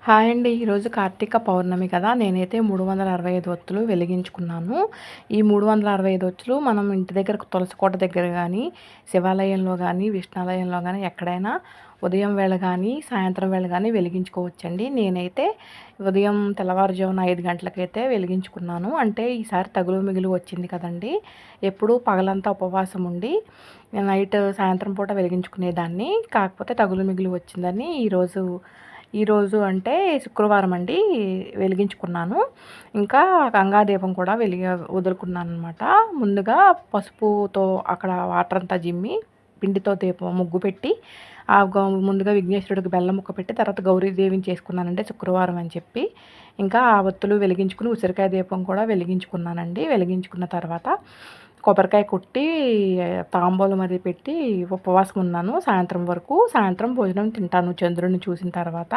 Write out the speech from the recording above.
Hi అండి. ఈరోజు కార్తీక పౌర్ణమి కదా! నేనైతే 365 ఒత్తులు వెలిగించుకున్నాను. ఈ 365 ఒత్తులు మనం ఇంటి దగ్గర తులసి కోట దగ్గర గానీ, శివాలయంలో గానీ, విష్ణాలయంలో గానీ ఎక్కడైనా ఉదయం వేళ గానీ, సాయంత్రం వేళ గానీ వెలిగించుకోవచ్చండి. నేనైతే ఉదయం తెల్లవారుజామున 5 గంటలకైతే వెలిగించుకున్నాను. అంటే ఈసారి తగులు మిగులు వచ్చింది కదండీ! ఎప్పుడూ పగలంతా ఉపవాసం ఉండి, నైట్ సాయంత్రం పూట వెలిగించుకునేదాన్ని. కాకపోతే తగులు మిగులు వచ్చిందని ఈరోజు అంటే శుక్రవారం అండి వెలిగించుకున్నాను. ఇంకా గంగాదీపం కూడా వదులుకున్నాననమాట. ముందుగా పసుపుతో అక్కడ వాటర్ అంతా జిమ్మి, పిండితో ముగ్గు పెట్టి, ఆ ముందుగా విఘ్నేశ్వరుడికి బెల్లం ముక్క పెట్టి, తర్వాత గౌరీదేవిని చేసుకున్నానండి శుక్రవారం అని చెప్పి. ఇంకా ఆ ఒత్తులు వెలిగించుకుని, ఉసిరికాయ దీపం కూడా వెలిగించుకున్నానండి. వెలిగించుకున్న తర్వాత కొబ్బరికాయ కొట్టి, తాంబూలం అది పెట్టి ఉపవాసం ఉన్నాను సాయంత్రం వరకు. సాయంత్రం భోజనం తింటాను చంద్రుడిని చూసిన తర్వాత.